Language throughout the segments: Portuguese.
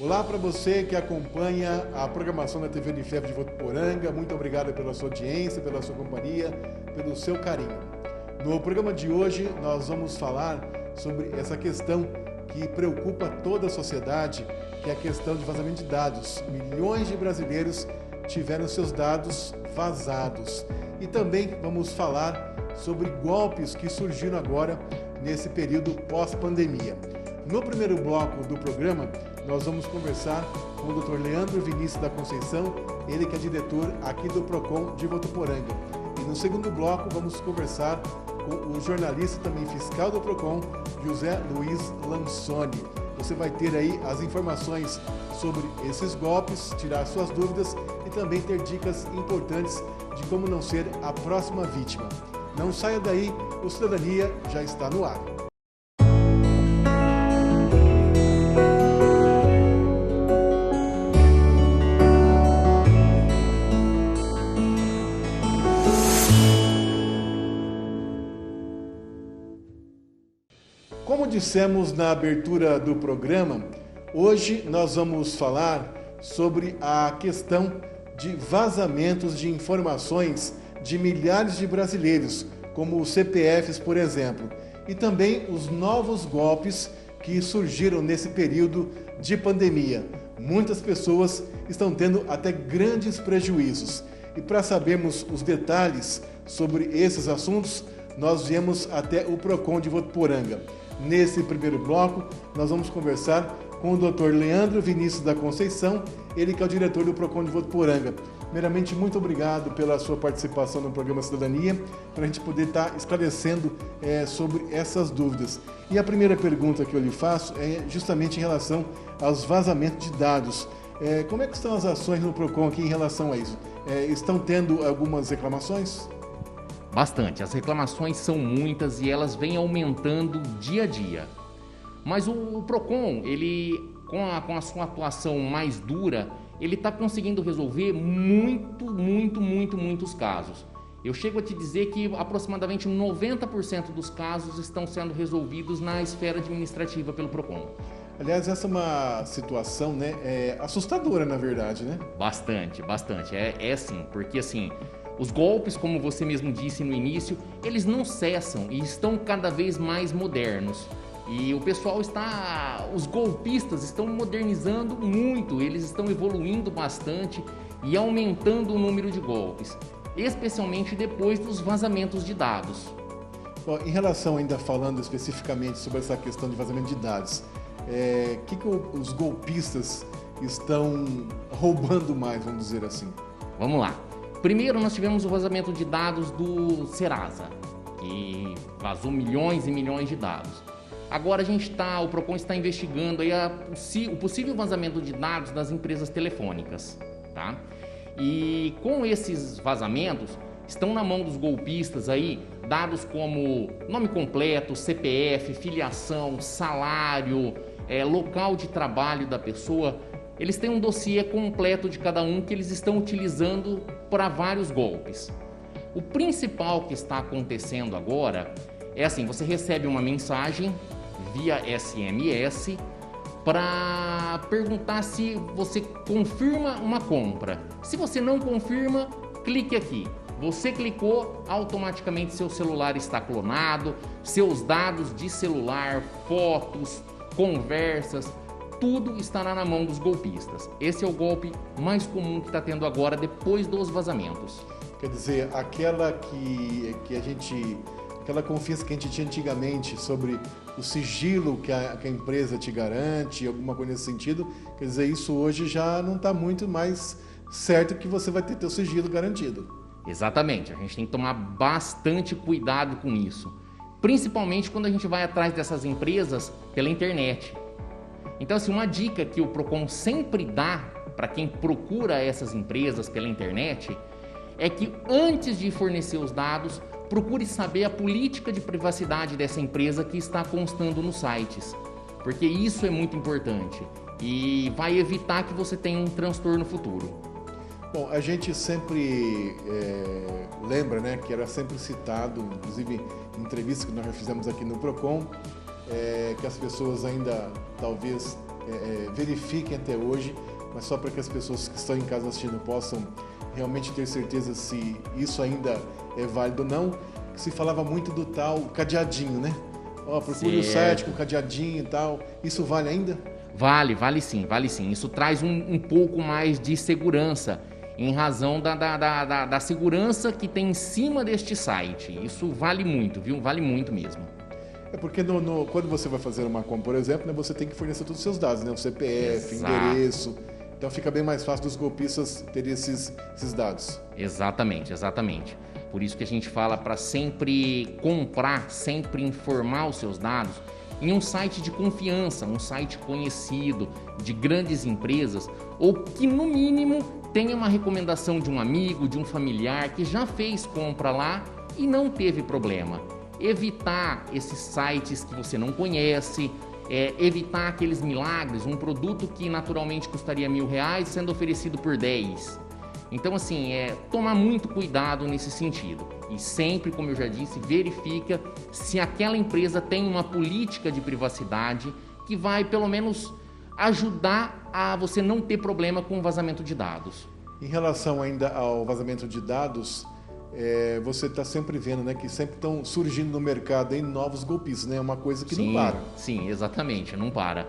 Olá para você que acompanha a programação da TV Unifesp de Votuporanga. Muito obrigado pela sua audiência, pela sua companhia, pelo seu carinho. No programa de hoje nós vamos falar sobre essa questão que preocupa toda a sociedade, que é a questão de vazamento de dados. Milhões de brasileiros tiveram seus dados vazados. E também vamos falar sobre golpes que surgiram agora nesse período pós-pandemia. No primeiro bloco do programa, nós vamos conversar com o Dr. Leandro Vinícius da Conceição, ele que é diretor aqui do PROCON de Votuporanga. E no segundo bloco vamos conversar com o jornalista também fiscal do PROCON, José Luiz Lansoni. Você vai ter aí as informações sobre esses golpes, tirar suas dúvidas e também ter dicas importantes de como não ser a próxima vítima. Não saia daí, o Cidadania já está no ar. Como dissemos na abertura do programa, hoje nós vamos falar sobre a questão de vazamentos de informações de milhares de brasileiros, como os CPFs, por exemplo, e também os novos golpes que surgiram nesse período de pandemia. Muitas pessoas estão tendo até grandes prejuízos. E para sabermos os detalhes sobre esses assuntos, nós viemos até o PROCON de Votuporanga. Nesse primeiro bloco, nós vamos conversar com o Dr. Leandro Vinícius da Conceição, ele que é o diretor do PROCON de Votuporanga. Primeiramente, muito obrigado pela sua participação no programa Cidadania, para a gente poder estar esclarecendo sobre essas dúvidas. E a primeira pergunta que eu lhe faço é justamente em relação aos vazamentos de dados. Como é que estão as ações no PROCON aqui em relação a isso? Estão tendo algumas reclamações? Bastante. As reclamações são muitas e elas vêm aumentando dia a dia. Mas o PROCON, ele, com a sua atuação mais dura, ele está conseguindo resolver muitos casos. Eu chego a te dizer que aproximadamente 90% dos casos estão sendo resolvidos na esfera administrativa pelo PROCON. Aliás, essa é uma situação, assustadora, na verdade, né? Bastante. É sim, porque assim, os golpes, como você mesmo disse no início, eles não cessam e estão cada vez mais modernos. E o pessoal os golpistas estão modernizando muito, eles estão evoluindo bastante e aumentando o número de golpes, especialmente depois dos vazamentos de dados. Bom, em relação, ainda falando especificamente sobre essa questão de vazamento de dados, que os golpistas estão roubando mais, vamos dizer assim? Vamos lá. Primeiro, nós tivemos o vazamento de dados do Serasa, que vazou milhões e milhões de dados. Agora o PROCON está investigando aí o possível vazamento de dados das empresas telefônicas, tá? E com esses vazamentos, estão na mão dos golpistas aí dados como nome completo, CPF, filiação, salário, local de trabalho da pessoa. Eles têm um dossiê completo de cada um que eles estão utilizando para vários golpes. O principal que está acontecendo agora é assim, você recebe uma mensagem via SMS para perguntar se você confirma uma compra. Se você não confirma, clique aqui. Você clicou, automaticamente seu celular está clonado, seus dados de celular, fotos, conversas, tudo estará na mão dos golpistas. Esse é o golpe mais comum que está tendo agora depois dos vazamentos. Quer dizer, aquela confiança que a gente tinha antigamente sobre o sigilo que a empresa te garante, alguma coisa nesse sentido, quer dizer, isso hoje já não está muito mais certo que você vai ter teu sigilo garantido. Exatamente, a gente tem que tomar bastante cuidado com isso, principalmente quando a gente vai atrás dessas empresas pela internet. Então, assim, uma dica que o PROCON sempre dá para quem procura essas empresas pela internet é que antes de fornecer os dados, procure saber a política de privacidade dessa empresa que está constando nos sites, porque isso é muito importante e vai evitar que você tenha um transtorno futuro. Bom, a gente sempre lembra, né, que era sempre citado, inclusive em entrevistas que nós já fizemos aqui no PROCON, que as pessoas ainda talvez verifiquem até hoje, mas só para que as pessoas que estão em casa assistindo possam realmente ter certeza se isso ainda é válido ou não, que se falava muito do tal cadeadinho, né? Procure o site com cadeadinho e tal. Isso vale ainda? Vale sim. Isso traz um pouco mais de segurança, em razão da segurança que tem em cima deste site. Isso vale muito, viu? Vale muito mesmo. É porque quando você vai fazer uma compra, por exemplo, né, você tem que fornecer todos os seus dados, né? O CPF, Exato. Endereço. Então fica bem mais fácil dos golpistas terem esses dados. Exatamente. Por isso que a gente fala para sempre comprar, sempre informar os seus dados em um site de confiança, um site conhecido, de grandes empresas, ou que no mínimo tenha uma recomendação de um amigo, de um familiar que já fez compra lá e não teve problema. Evitar esses sites que você não conhece, evitar aqueles milagres, um produto que naturalmente custaria R$1.000 sendo oferecido por 10. Então, assim, tomar muito cuidado nesse sentido. E sempre, como eu já disse, verifica se aquela empresa tem uma política de privacidade que vai, pelo menos, ajudar a você não ter problema com o vazamento de dados. Em relação ainda ao vazamento de dados, você está sempre vendo, né, que sempre estão surgindo no mercado aí novos golpistas, né? É uma coisa que não para. Sim, exatamente, não para.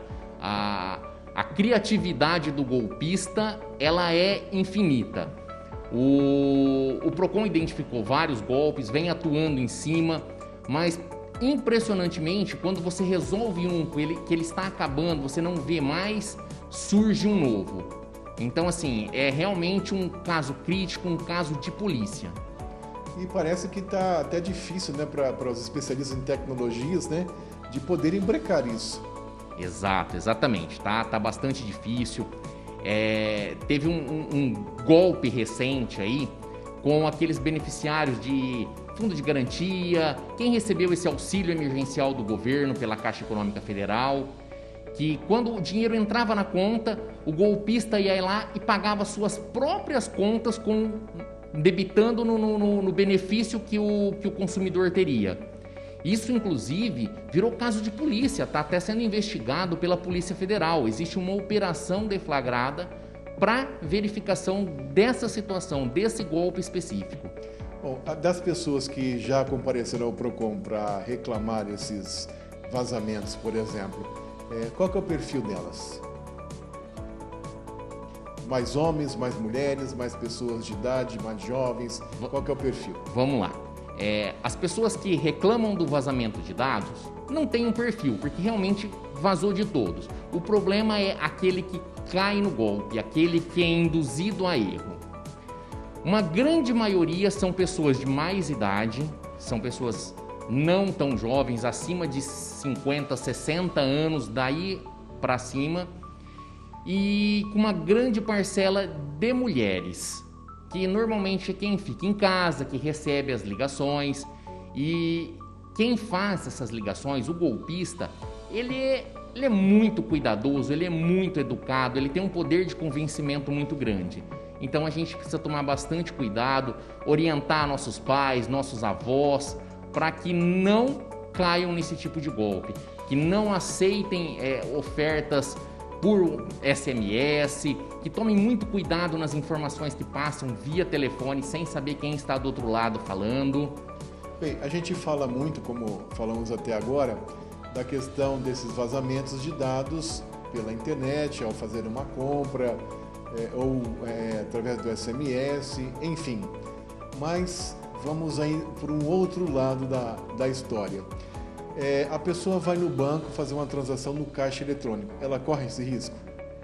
A criatividade do golpista, ela é infinita. O Procon identificou vários golpes, vem atuando em cima, mas impressionantemente, quando você resolve um que ele está acabando, você não vê mais, surge um novo. Então, assim, é realmente um caso crítico, um caso de polícia. E parece que está até difícil, né, para os especialistas em tecnologias, né, de poderem brecar isso. Exatamente, tá bastante difícil. Teve um golpe recente aí com aqueles beneficiários de fundo de garantia, quem recebeu esse auxílio emergencial do governo pela Caixa Econômica Federal, que quando o dinheiro entrava na conta, o golpista ia lá e pagava suas próprias contas debitando no benefício que o consumidor teria. Isso, inclusive, virou caso de polícia, está até sendo investigado pela Polícia Federal. Existe uma operação deflagrada para verificação dessa situação, desse golpe específico. Bom, das pessoas que já compareceram ao Procon para reclamar esses vazamentos, por exemplo, qual que é o perfil delas? Mais homens, mais mulheres, mais pessoas de idade, mais jovens? Qual que é o perfil? Vamos lá. As pessoas que reclamam do vazamento de dados não têm um perfil, porque realmente vazou de todos. O problema é aquele que cai no golpe, aquele que é induzido a erro. Uma grande maioria são pessoas de mais idade, são pessoas não tão jovens, acima de 50, 60 anos, daí para cima, e com uma grande parcela de mulheres, que normalmente é quem fica em casa, que recebe as ligações, e quem faz essas ligações, o golpista, ele é muito cuidadoso, ele é muito educado, ele tem um poder de convencimento muito grande. Então a gente precisa tomar bastante cuidado, orientar nossos pais, nossos avós, para que não caiam nesse tipo de golpe, que não aceitem ofertas por SMS, que tomem muito cuidado nas informações que passam via telefone, sem saber quem está do outro lado falando. Bem, a gente fala muito, como falamos até agora, da questão desses vazamentos de dados pela internet, ao fazer uma compra, ou através do SMS, enfim. Mas vamos aí por um outro lado da história. A pessoa vai no banco fazer uma transação no caixa eletrônico. Ela corre esse risco?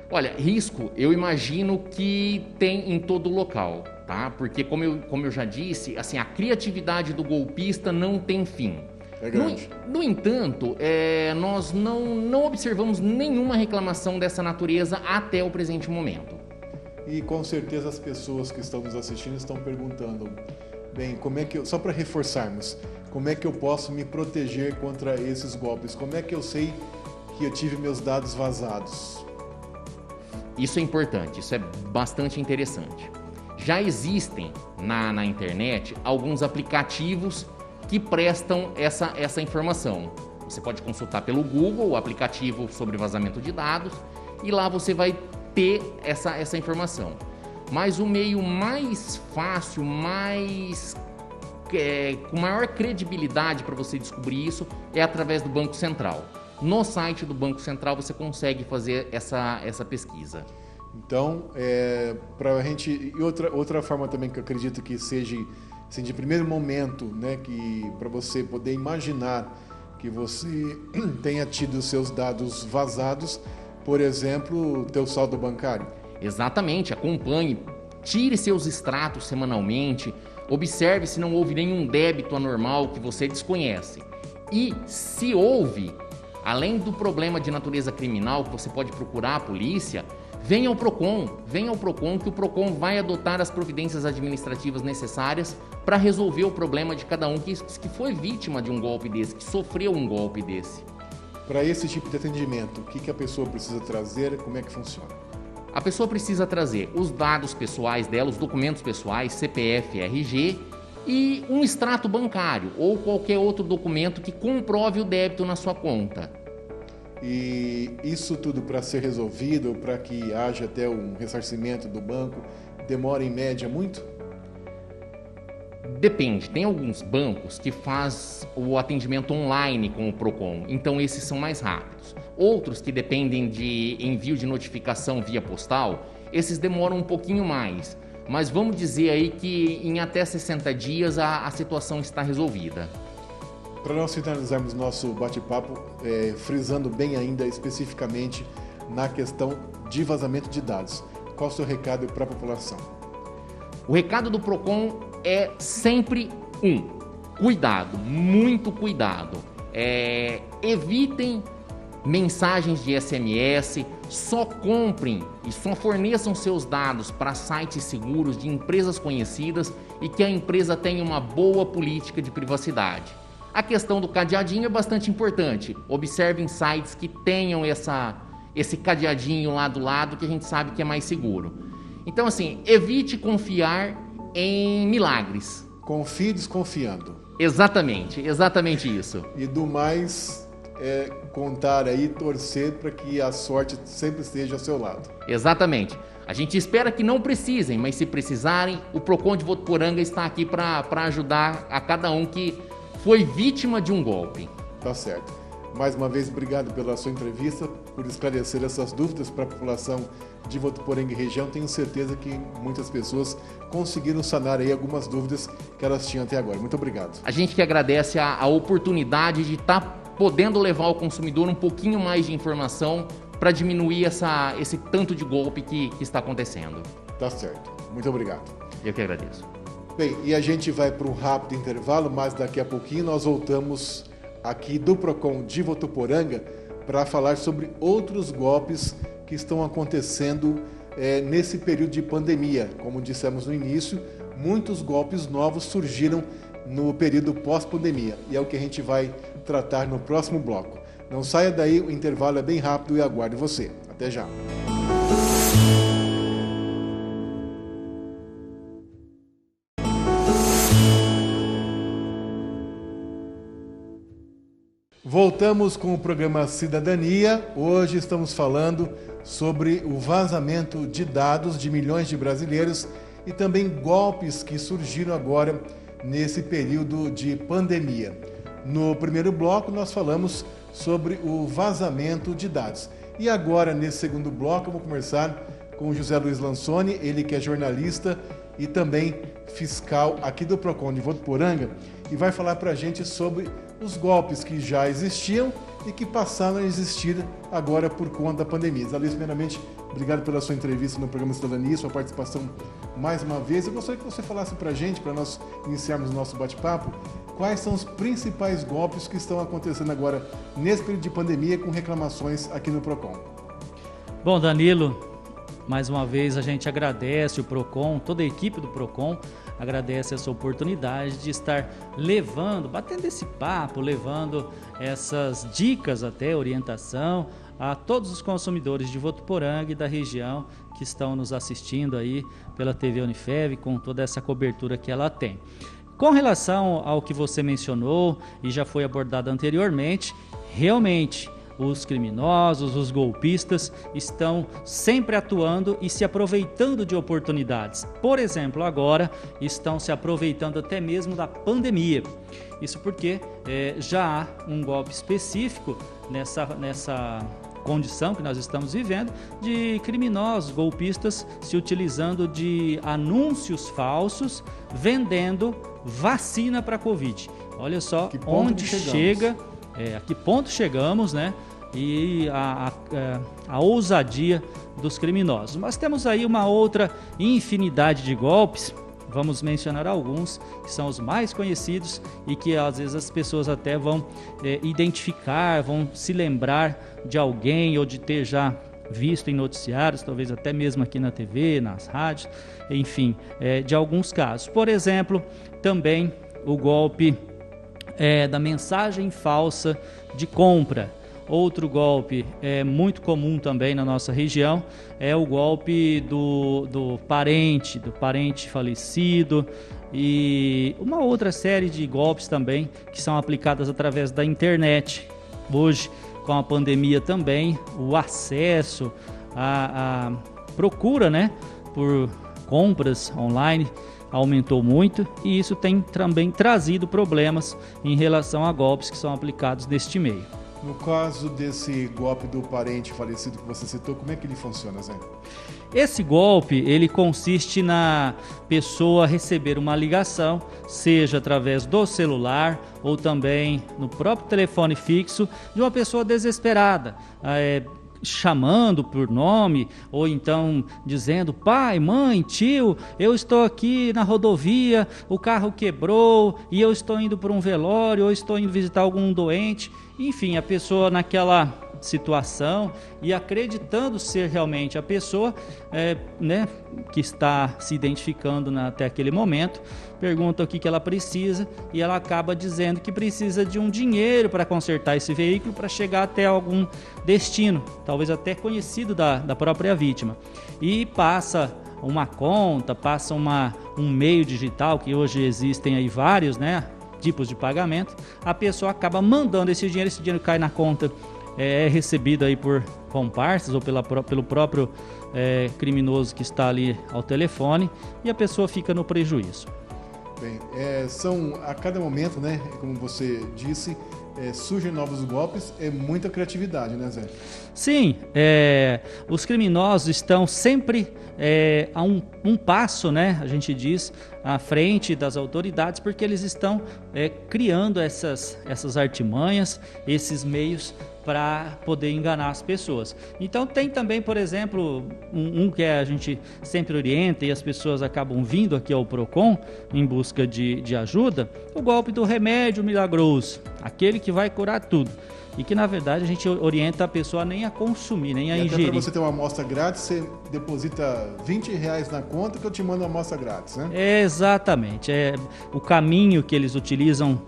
Olha, risco eu imagino que tem em todo local, tá? Porque como eu já disse, assim, a criatividade do golpista não tem fim. É grande. No entanto, nós não observamos nenhuma reclamação dessa natureza até o presente momento. E com certeza as pessoas que estão nos assistindo estão perguntando, bem, só para reforçarmos, como é que eu posso me proteger contra esses golpes? Como é que eu sei que eu tive meus dados vazados? Isso é importante, isso é bastante interessante. Já existem na internet alguns aplicativos que prestam essa informação. Você pode consultar pelo Google o aplicativo sobre vazamento de dados e lá você vai ter essa informação. Mas o meio mais fácil, com maior credibilidade para você descobrir isso é através do Banco Central. No site do Banco Central você consegue fazer essa pesquisa. Então, para a gente, e outra forma também que eu acredito que seja assim, de primeiro momento, né, que para você poder imaginar que você tenha tido os seus dados vazados, por exemplo, o teu saldo bancário. Exatamente, acompanhe, tire seus extratos semanalmente, observe se não houve nenhum débito anormal que você desconhece. E se houve, além do problema de natureza criminal que você pode procurar a polícia, venha ao PROCON que o PROCON vai adotar as providências administrativas necessárias para resolver o problema de cada um que foi vítima de um golpe desse, que sofreu um golpe desse. Para esse tipo de atendimento, o que a pessoa precisa trazer, como é que funciona? A pessoa precisa trazer os dados pessoais dela, os documentos pessoais, CPF, RG e um extrato bancário ou qualquer outro documento que comprove o débito na sua conta. E isso tudo para ser resolvido, para que haja até um ressarcimento do banco, demora em média muito? Depende, tem alguns bancos que faz o atendimento online com o PROCON, então esses são mais rápidos. Outros que dependem de envio de notificação via postal, esses demoram um pouquinho mais, mas vamos dizer aí que em até 60 dias a situação está resolvida. Para nós finalizarmos nosso bate-papo, frisando bem ainda especificamente na questão de vazamento de dados, qual o seu recado para a população? O recado do PROCON é sempre cuidado, muito cuidado. Evitem mensagens de SMS, só comprem e só forneçam seus dados para sites seguros de empresas conhecidas e que a empresa tenha uma boa política de privacidade. A questão do cadeadinho é bastante importante. Observem sites que tenham esse cadeadinho lá do lado que a gente sabe que é mais seguro. Então, assim, evite confiar em milagres. Confie desconfiando. Exatamente isso. E do mais, contar aí, torcer para que a sorte sempre esteja ao seu lado. Exatamente. A gente espera que não precisem, mas se precisarem, o PROCON de Votuporanga está aqui para ajudar a cada um que foi vítima de um golpe. Tá certo. Mais uma vez, obrigado pela sua entrevista, por esclarecer essas dúvidas para a população de Votuporanga e região. Tenho certeza que muitas pessoas conseguiram sanar aí algumas dúvidas que elas tinham até agora. Muito obrigado. A gente que agradece a oportunidade de estar podendo levar ao consumidor um pouquinho mais de informação para diminuir esse tanto de golpe que está acontecendo. Tá certo. Muito obrigado. Eu que agradeço. Bem, e a gente vai para um rápido intervalo, mas daqui a pouquinho nós voltamos aqui do PROCON de Votuporanga para falar sobre outros golpes que estão acontecendo nesse período de pandemia. Como dissemos no início, muitos golpes novos surgiram no período pós-pandemia e é o que a gente vai tratar no próximo bloco. Não saia daí, o intervalo é bem rápido e aguardo você. Até já. Voltamos com o programa Cidadania. Hoje estamos falando sobre o vazamento de dados de milhões de brasileiros e também golpes que surgiram agora nesse período de pandemia. No primeiro bloco nós falamos sobre o vazamento de dados. E agora, nesse segundo bloco, eu vou conversar com o José Luiz Lansoni, ele que é jornalista e também fiscal aqui do PROCON de Votuporanga, e vai falar para a gente sobre os golpes que já existiam e que passaram a existir agora por conta da pandemia. Zé Luiz, primeiramente, obrigado pela sua entrevista no programa Cidadania, sua participação mais uma vez. Eu gostaria que você falasse para a gente, para nós iniciarmos o nosso bate-papo, quais são os principais golpes que estão acontecendo agora nesse período de pandemia com reclamações aqui no PROCON. Bom, Danilo, mais uma vez a gente agradece o PROCON, toda a equipe do PROCON, agradece essa oportunidade de estar batendo esse papo, levando essas dicas até, orientação a todos os consumidores de Votuporanga e da região que estão nos assistindo aí pela TV Unifev, com toda essa cobertura que ela tem. Com relação ao que você mencionou e já foi abordado anteriormente, realmente os criminosos, os golpistas estão sempre atuando e se aproveitando de oportunidades. Por exemplo, agora estão se aproveitando até mesmo da pandemia. Isso porque já há um golpe específico nessa condição que nós estamos vivendo, de criminosos, golpistas se utilizando de anúncios falsos, vendendo vacina para a Covid. Olha só onde chega, a que ponto chegamos, né? E a ousadia dos criminosos. Mas temos aí uma outra infinidade de golpes. Vamos mencionar alguns que são os mais conhecidos e que às vezes as pessoas até vão identificar, vão se lembrar de alguém ou de ter já visto em noticiários, talvez até mesmo aqui na TV, nas rádios, enfim, de alguns casos. Por exemplo, também o golpe da mensagem falsa de compra. Outro golpe muito comum também na nossa região é o golpe do parente falecido e uma outra série de golpes também que são aplicadas através da internet. Hoje, com a pandemia também, o acesso, a procura, né, por compras online aumentou muito e isso tem também trazido problemas em relação a golpes que são aplicados neste meio. No caso desse golpe do parente falecido que você citou, como é que ele funciona, Zé? Esse golpe, ele consiste na pessoa receber uma ligação, seja através do celular ou também no próprio telefone fixo, de uma pessoa desesperada, chamando por nome ou então dizendo: pai, mãe, tio, eu estou aqui na rodovia, o carro quebrou e eu estou indo para um velório ou estou indo visitar algum doente. Enfim, a pessoa naquela situação e acreditando ser realmente a pessoa que está se identificando até aquele momento, pergunta o que ela precisa e ela acaba dizendo que precisa de um dinheiro para consertar esse veículo para chegar até algum destino, talvez até conhecido da própria vítima, e passa uma conta, passa um meio digital, que hoje existem aí vários, né, tipos de pagamento. A pessoa acaba mandando esse dinheiro cai na conta, é recebido aí por comparsas ou pelo próprio criminoso que está ali ao telefone e a pessoa fica no prejuízo. Bem, são a cada momento, né, como você disse, surgem novos golpes, muita criatividade, né, Zé? Sim, os criminosos estão sempre a um passo, né, a gente diz, à frente das autoridades, porque eles estão criando essas artimanhas, esses meios para poder enganar as pessoas. Então tem também, por exemplo, um que a gente sempre orienta e as pessoas acabam vindo aqui ao PROCON em busca de ajuda, o golpe do remédio milagroso, aquele que vai curar tudo. E que na verdade a gente orienta a pessoa nem a consumir, nem a ingerir. Até para você ter uma amostra grátis, você deposita R$20 na conta que eu te mando uma amostra grátis, né? Exatamente. O caminho que eles utilizam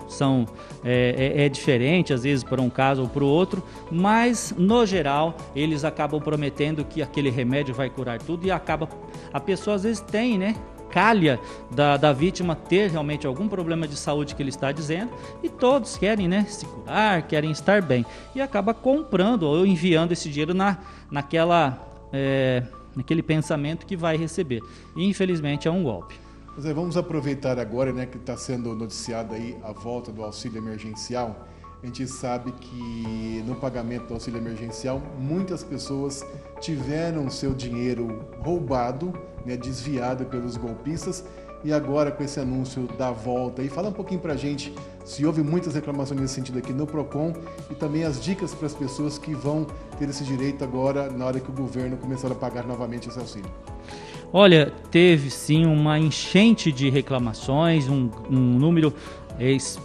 é diferente, às vezes para um caso ou para o outro, mas no geral eles acabam prometendo que aquele remédio vai curar tudo e a pessoa às vezes tem, né? Calha da vítima ter realmente algum problema de saúde que ele está dizendo e todos querem, né, se curar, querem estar bem e acaba comprando ou enviando esse dinheiro naquele pensamento que vai receber. E, infelizmente é um golpe. Vamos aproveitar agora, né, que está sendo noticiada aí a volta do auxílio emergencial. A gente sabe que no pagamento do auxílio emergencial muitas pessoas tiveram seu dinheiro roubado, né, desviado pelos golpistas, e agora com esse anúncio da volta. E fala um pouquinho pra gente se houve muitas reclamações nesse sentido aqui no PROCON e também as dicas para as pessoas que vão ter esse direito agora na hora que o governo começar a pagar novamente esse auxílio. Olha, teve sim uma enchente de reclamações, um número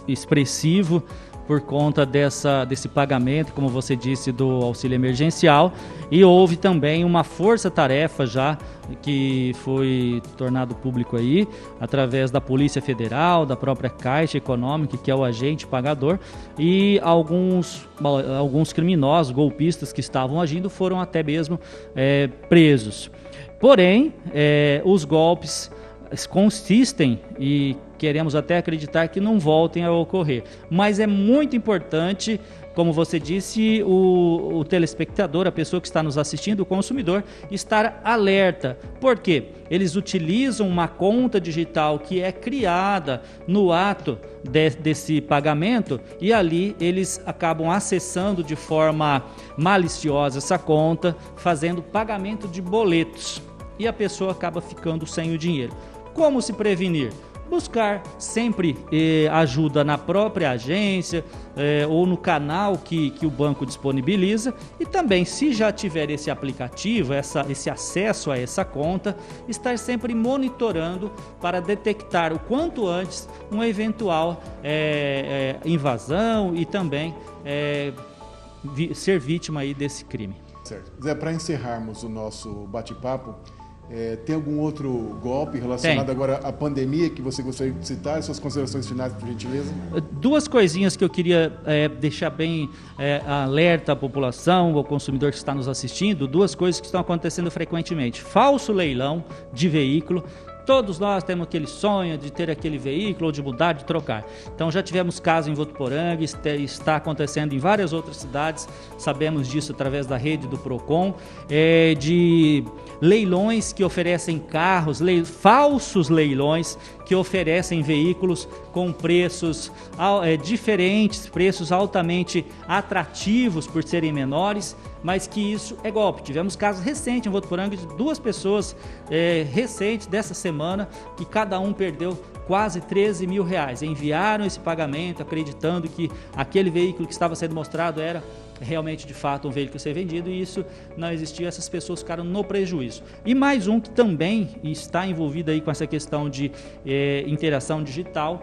expressivo por conta desse pagamento, como você disse, do auxílio emergencial, e houve também uma força-tarefa já que foi tornado público aí, através da Polícia Federal, da própria Caixa Econômica, que é o agente pagador, e alguns criminosos, golpistas que estavam agindo foram até mesmo presos. Porém, os golpes consistem e queremos até acreditar que não voltem a ocorrer. Mas é muito importante como você disse, o telespectador, a pessoa que está nos assistindo, o consumidor, estar alerta. Por quê? Eles utilizam uma conta digital que é criada no ato desse pagamento e ali eles acabam acessando de forma maliciosa essa conta, fazendo pagamento de boletos e a pessoa acaba ficando sem o dinheiro. Como se prevenir? Buscar sempre ajuda na própria agência ou no canal que o banco disponibiliza e também, se já tiver esse aplicativo, esse acesso a essa conta, estar sempre monitorando para detectar o quanto antes uma eventual invasão e também ser vítima aí desse crime. Certo. Zé, para encerrarmos o nosso bate-papo, tem algum outro golpe relacionado agora à pandemia que você gostaria de citar? Suas considerações finais, por gentileza? Duas coisinhas que eu queria deixar bem alerta à população, ao consumidor que está nos assistindo, duas coisas que estão acontecendo frequentemente. Falso leilão de veículo. Todos nós temos aquele sonho de ter aquele veículo ou de mudar, de trocar. Então já tivemos casos em Votuporanga, está acontecendo em várias outras cidades, sabemos disso através da rede do PROCON, de leilões que oferecem carros, falsos leilões que oferecem veículos com preços diferentes, preços altamente atrativos por serem menores, mas que isso é golpe. Tivemos casos recentes em Votuporanga de duas pessoas recentes dessa semana que cada um perdeu quase 13 mil reais. Enviaram esse pagamento acreditando que aquele veículo que estava sendo mostrado era realmente, de fato, um veículo a ser vendido e isso não existiu, essas pessoas ficaram no prejuízo. E mais um que também está envolvido aí com essa questão de interação digital,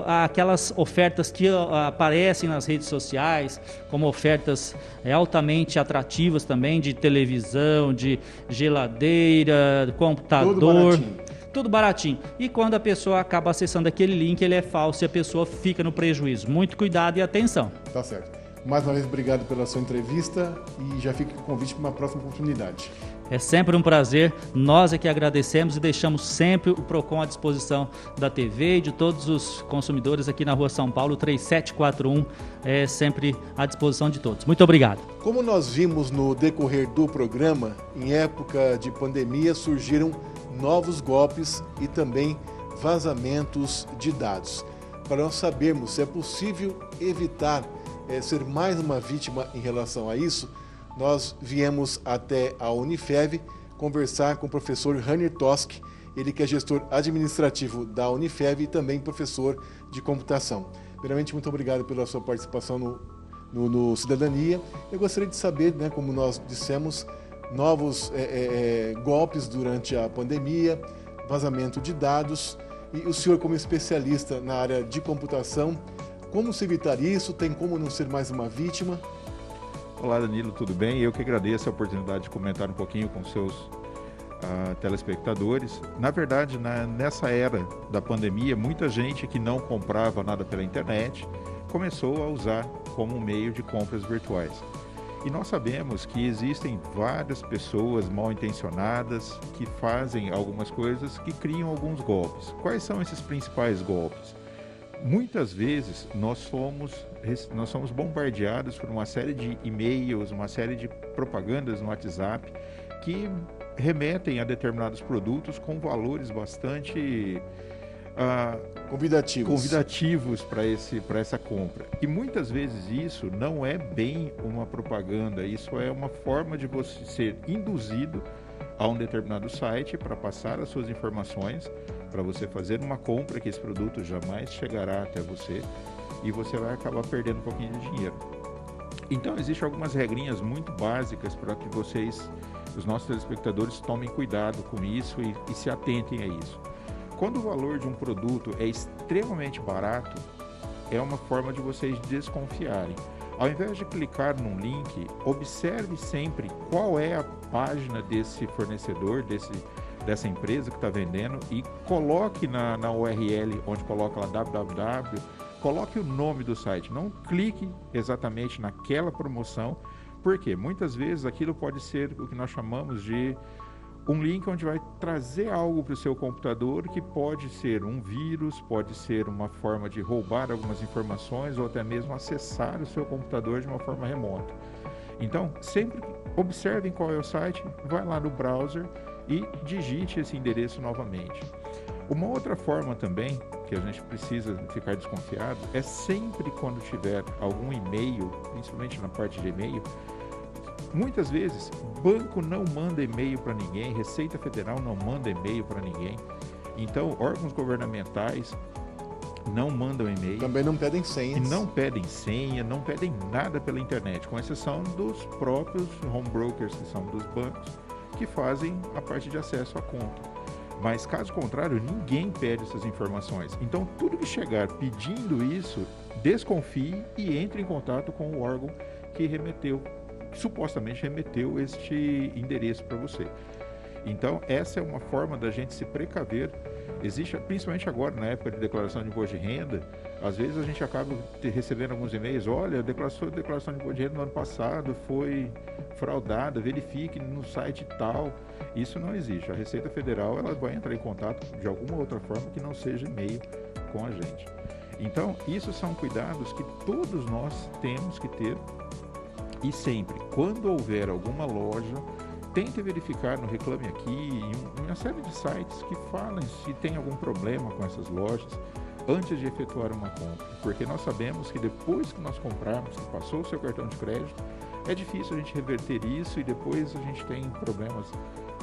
aquelas ofertas que aparecem nas redes sociais, como ofertas altamente atrativas também, de televisão, de geladeira, computador... Tudo baratinho. E quando a pessoa acaba acessando aquele link, ele é falso e a pessoa fica no prejuízo. Muito cuidado e atenção. Tá certo. Mais uma vez, obrigado pela sua entrevista e já fica com o convite para uma próxima oportunidade. É sempre um prazer, nós é que agradecemos e deixamos sempre o PROCON à disposição da TV e de todos os consumidores aqui na Rua São Paulo, 3741, sempre à disposição de todos. Muito obrigado. Como nós vimos no decorrer do programa, em época de pandemia surgiram novos golpes e também vazamentos de dados. Para nós sabermos se é possível evitar ser mais uma vítima em relação a isso, nós viemos até a Unifev conversar com o professor Rainer Tosk, ele que é gestor administrativo da Unifev e também professor de computação. Primeiramente, muito obrigado pela sua participação no Cidadania. Eu gostaria de saber, né, como nós dissemos, novos golpes durante a pandemia, vazamento de dados, e o senhor, como especialista na área de computação, como se evitar isso? Tem como não ser mais uma vítima? Olá, Danilo, tudo bem? Eu que agradeço a oportunidade de comentar um pouquinho com seus telespectadores. Na verdade, nessa era da pandemia, muita gente que não comprava nada pela internet começou a usar como um meio de compras virtuais. E nós sabemos que existem várias pessoas mal intencionadas que fazem algumas coisas que criam alguns golpes. Quais são esses principais golpes? Muitas vezes nós somos bombardeados por uma série de e-mails, uma série de propagandas no WhatsApp que remetem a determinados produtos com valores bastante convidativos para essa compra. E muitas vezes isso não é bem uma propaganda, isso é uma forma de você ser induzido a um determinado site para passar as suas informações, para você fazer uma compra que esse produto jamais chegará até você e você vai acabar perdendo um pouquinho de dinheiro. Então, existem algumas regrinhas muito básicas para que os nossos telespectadores, tomem cuidado com isso e se atentem a isso. Quando o valor de um produto é extremamente barato, é uma forma de vocês desconfiarem. Ao invés de clicar num link, observe sempre qual é a página desse fornecedor, dessa empresa que está vendendo e coloque na URL onde coloca lá www, coloque o nome do site, não clique exatamente naquela promoção, porque muitas vezes aquilo pode ser o que nós chamamos de um link onde vai trazer algo para o seu computador que pode ser um vírus, pode ser uma forma de roubar algumas informações ou até mesmo acessar o seu computador de uma forma remota. Então, sempre observem qual é o site, vai lá no browser e digite esse endereço novamente. Uma outra forma também que a gente precisa ficar desconfiado é sempre quando tiver algum e-mail, principalmente na parte de e-mail. Muitas vezes, banco não manda e-mail para ninguém, Receita Federal não manda e-mail para ninguém. Então, órgãos governamentais não mandam e-mail. Também não pedem senhas. Não pedem senha, não pedem nada pela internet, com exceção dos próprios home brokers, que são dos bancos, que fazem a parte de acesso à conta. Mas, caso contrário, ninguém pede essas informações. Então, tudo que chegar pedindo isso, desconfie e entre em contato com o órgão que supostamente remeteu este endereço para você. Então, essa é uma forma da gente se precaver. Existe, principalmente agora, na época de declaração de imposto de renda, às vezes a gente acaba recebendo alguns e-mails, olha, a declaração de imposto de renda no ano passado foi fraudada, verifique no site tal. Isso não existe. A Receita Federal ela vai entrar em contato de alguma outra forma que não seja e-mail com a gente. Então, isso são cuidados que todos nós temos que ter. E sempre, quando houver alguma loja, tente verificar no Reclame Aqui, em uma série de sites que falam se tem algum problema com essas lojas antes de efetuar uma compra. Porque nós sabemos que depois que nós comprarmos, que passou o seu cartão de crédito, é difícil a gente reverter isso e depois a gente tem problemas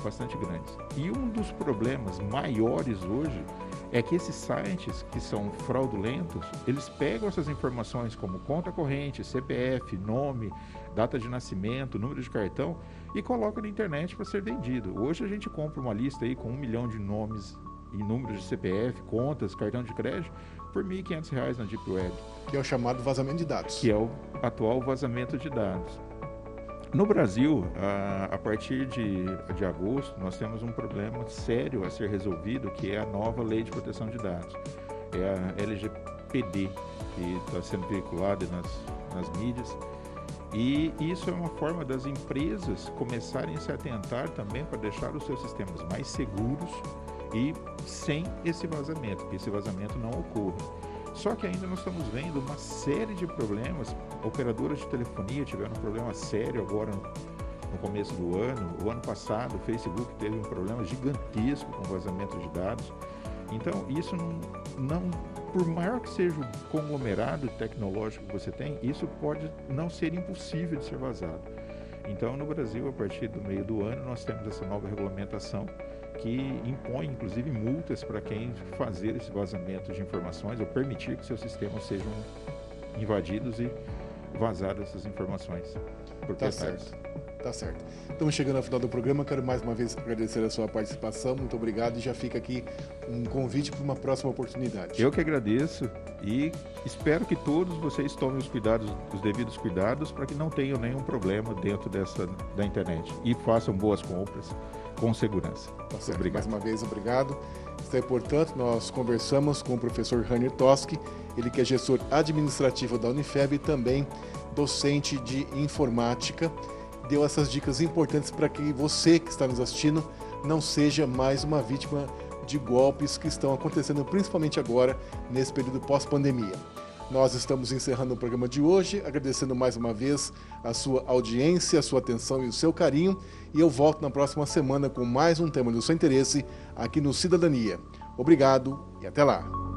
bastante grandes. E um dos problemas maiores hoje é que esses sites que são fraudulentos, eles pegam essas informações como conta corrente, CPF, nome, data de nascimento, número de cartão e colocam na internet para ser vendido. Hoje a gente compra uma lista aí com 1 milhão de nomes e números de CPF, contas, cartão de crédito por R$ 1.500 na Deep Web. Que é o chamado vazamento de dados. Que é o atual vazamento de dados. No Brasil, a partir de agosto, nós temos um problema sério a ser resolvido, que é a nova Lei de Proteção de Dados. É a LGPD, que está sendo veiculada nas mídias. E isso é uma forma das empresas começarem a se atentar também para deixar os seus sistemas mais seguros e sem esse vazamento, que esse vazamento não ocorra. Só que ainda nós estamos vendo uma série de problemas. Operadoras de telefonia tiveram um problema sério agora no começo do ano. O ano passado, o Facebook teve um problema gigantesco com vazamento de dados. Então, isso não por maior que seja o conglomerado tecnológico que você tem, isso pode não ser impossível de ser vazado. Então, no Brasil, a partir do meio do ano, nós temos essa nova regulamentação que impõe, inclusive, multas para quem fazer esse vazamento de informações ou permitir que seus sistemas sejam invadidos e vazadas essas informações proprietárias. Tá certo. Estamos chegando ao final do programa. Quero mais uma vez agradecer a sua participação. Muito obrigado. E já fica aqui um convite para uma próxima oportunidade. Eu que agradeço e espero que todos vocês tomem os devidos cuidados para que não tenham nenhum problema dentro da internet e façam boas compras com segurança. Tá certo. Obrigado. Mais uma vez, obrigado. Então, portanto, nós conversamos com o professor Rainer Toski, ele que é gestor administrativo da Unifeb e também docente de informática. Deu essas dicas importantes para que você que está nos assistindo não seja mais uma vítima de golpes que estão acontecendo principalmente agora, nesse período pós-pandemia. Nós estamos encerrando o programa de hoje, agradecendo mais uma vez a sua audiência, a sua atenção e o seu carinho. E eu volto na próxima semana com mais um tema do seu interesse aqui no Cidadania. Obrigado e até lá!